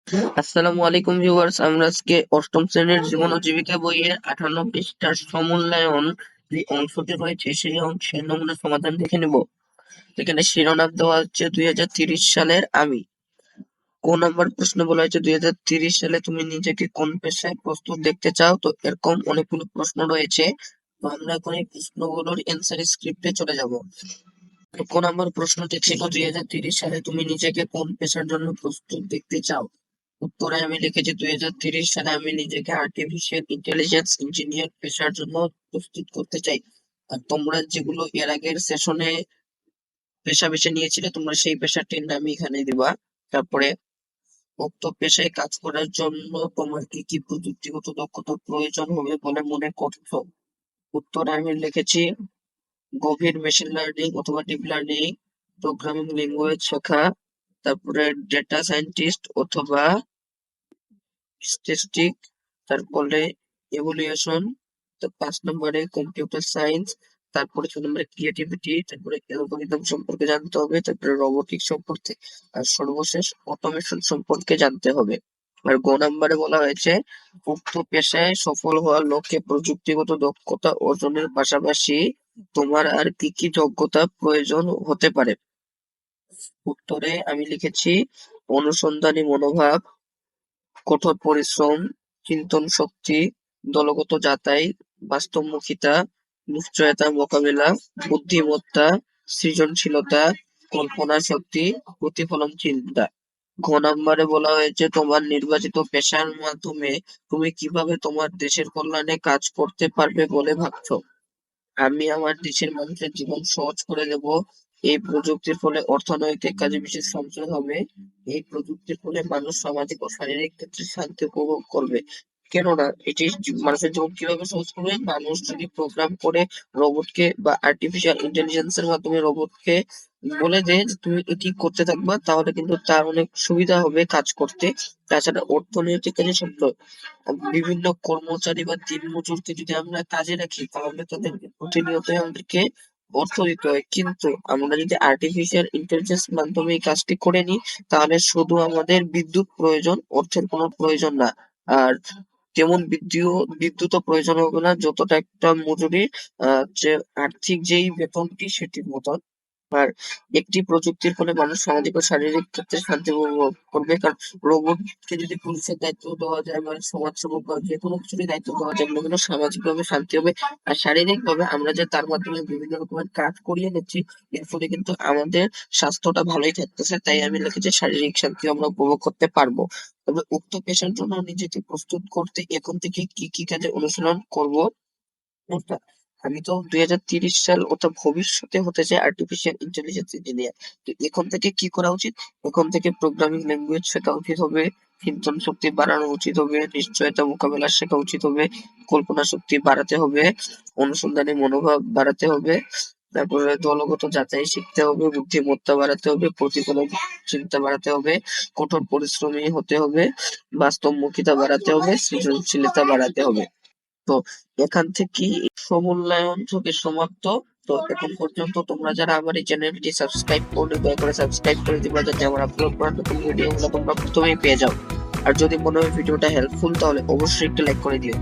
আসসালামু আলাইকুম ভিউয়ার্স, আমরা আজকে অষ্টম শ্রেণীর জীবন ও জীবিকা বইয়ের 58 পৃষ্ঠার সমূল্যায়ন যে অংশটি রয়েছে সেই অংশের নমুনা সমাধান দেখে নেব। এখানে শিরোনাম দেওয়া হচ্ছে 2030 সালের আমি। কোন নাম্বার প্রশ্ন বলা হয়েছে 2030 সালে তুমি নিজেকে কোন পেশায় প্রস্তুত দেখতে চাও। তো এরকম অনেকগুলো প্রশ্ন রয়েছে, তো আমরা এখন এই প্রশ্নগুলোর অ্যান্সার স্ক্রিপ্টে চলে যাব। কোন নাম্বার প্রশ্নটি ছিল 2030 সালে তুমি নিজেকে কোন পেশার জন্য প্রস্তুত দেখতে চাও। উত্তরে আমি লিখেছি 2030 সালে আমি নিজেকে আর্টিফিশিয়াল ইন্টেলিজেন্স ইঞ্জিনিয়ার পেশার জন্য প্রস্তুত করতে চাই। আর তোমরা যেগুলো এর আগের সেশনে পেশা বেছে নিয়েছিলে তোমরা সেই পেশাটির নাম এখানে দিবা। তারপরে উক্ত পেশায় কাজ করার জন্য তোমার কি কি প্রযুক্তিগত দক্ষতার প্রয়োজন হবে বলে মনে করছো। উত্তরে আমি লিখেছি গভীর মেশিন লার্নিং অথবা ডিপ লার্নিং, প্রোগ্রামিং ল্যাঙ্গুয়েজ শেখা, তারপরে ডেটা সায়েন্টিস্ট অথবা স্ট্যাটিস্টিক, তারপরে ইভ্যালুয়েশন, তো 5 নম্বরে কম্পিউটার সায়েন্স, তারপরে 6 নম্বরে ক্রিয়েটিভিটি, তারপরে অ্যালগরিদম সম্পর্কে জানতে হবে, তারপরে রোবোটিক্স সম্পর্কে, আর সর্বশেষ অটোমেশন সম্পর্কে জানতে হবে। আর গ নম্বরে বলা হয়েছে উক্ত পেশায় সফল হওয়ার লক্ষ্যে প্রযুক্তিগত দক্ষতা অর্জনের পাশাপাশি তোমার আর কি কি যোগ্যতা প্রয়োজন হতে পারে। উত্তরে আমি লিখেছি অনুসন্ধানী মনোভাব, কঠোর পরিশ্রম, চিন্তন শক্তি, দলগত যাতাই, বাস্তবমুখিতা, নিশ্চয়তা মোকাবেলা, বুদ্ধিমত্তা, সৃজনশীলতা, কল্পনা শক্তি, প্রতিফলন চিন্তা। ঘ নম্বরে বলা হয়েছে তোমার নির্বাচিত পেশার মাধ্যমে তুমি কিভাবে তোমার দেশের কল্যাণে কাজ করতে পারবে বলে ভাবছো। আমি আমার দেশের মানুষের জীবন সহজ করে দেব। এই প্রযুক্তির ফলে অর্থনৈতিক কাজে বিশেষ সঞ্চয় হবে। এই প্রযুক্তির ফলে মানুষ সামাজিক ও শারীরিক ক্ষেত্রে শান্তি উপভোগ করবে। কেননা এটি মানুষের জীবন কিভাবে সহজ করবে, মানুষ যদি প্রোগ্রাম করে রোবটকে বা আর্টিফিশিয়াল ইন্টেলিজেন্সের মাধ্যমে রোবটকে বলে দেয় যে তুমি এটি করতে থাকবা, তাহলে কিন্তু তার অনেক সুবিধা হবে কাজ করতে। তাছাড়া অর্থনৈতিক কাজে সঞ্চয়, বিভিন্ন কর্মচারী বা দিনমজুরকে যদি আমরা কাজে রাখি তাহলে তাদের প্রতিনিয়তই আমাদেরকে অর্থ দিতে হয়, কিন্তু আমরা যদি আর্টিফিশিয়াল ইন্টেলিজেন্স মাধ্যমে এই কাজটি করে নিই তাহলে শুধু আমাদের বিদ্যুৎ প্রয়োজন, অর্থের কোনো প্রয়োজন না। আর তেমন বিদ্যুৎও প্রয়োজন হবে না যতটা একটা মজুরি যে আর্থিক যেই বেতনটি সেটির মতন। আর একটি প্রযুক্তির ফলে মানুষ সামাজিক ও শারীরিক ক্ষেত্রে শান্তি উপভোগ করবে, কারণ রোবটকে যদি পুলিশের দায়িত্ব দেওয়া যায় বা সমাজসেবক বা যে কোনো কিছুরই দায়িত্ব দেওয়া যায় না কেন সামাজিক ভাবে শান্তি হবে। আর শারীরিক ভাবে আমরা যে তার মাধ্যমে বিভিন্ন রকমের কাজ করিয়ে নিচ্ছি এর ফলে কিন্তু আমাদের স্বাস্থ্যটা ভালোই থাকতেছে, তাই আমি লিখেছি শারীরিক শান্তি আমরা উপভোগ করতে পারবো। তবে উক্ত পেশার জন্য নিজেকে প্রস্তুত করতে এখন থেকে কি কি কাজে অনুশীলন করব। অর্থাৎ আমি তো 2030 সাল অর্থাৎ ভবিষ্যতে হতে চাই আর্টিফিশিয়াল ইন্টেলিজেন্স ইঞ্জিনিয়ার। তো এখন থেকে কি করা উচিত, এখন থেকে প্রোগ্রামিং ল্যাঙ্গুয়েজ শেখা উচিত হবে, চিন্তন শক্তি বাড়ানো উচিত হবে, নিশ্চয়তা মোকাবেলা শেখা উচিত হবে, কল্পনা শক্তি বাড়াতে হবে, অনুসন্ধানী মনোভাব বাড়াতে হবে, তারপরে দলগত যাচাই শিখতে হবে, বুদ্ধিমত্তা বাড়াতে হবে, প্রতিফলন চিন্তা বাড়াতে হবে, কঠোর পরিশ্রমী হতে হবে, বাস্তবমুখিতা বাড়াতে হবে, সৃজনশীলতা বাড়াতে হবে। তো এখান থেকেই সমূল্যায়ন থেকে সমাপ্ত। তো এখন পর্যন্ত তোমরা যারা আমার এই চ্যানেলটি সাবস্ক্রাইব করলে দয়া করে সাবস্ক্রাইব করে দিবা, যাতে আমার আপলোড করা নতুন ভিডিওগুলো তোমরা প্রথমেই পেয়ে যাও। আর যদি মনে হয় ভিডিওটা হেল্পফুল তাহলে অবশ্যই একটা লাইক করে দিও।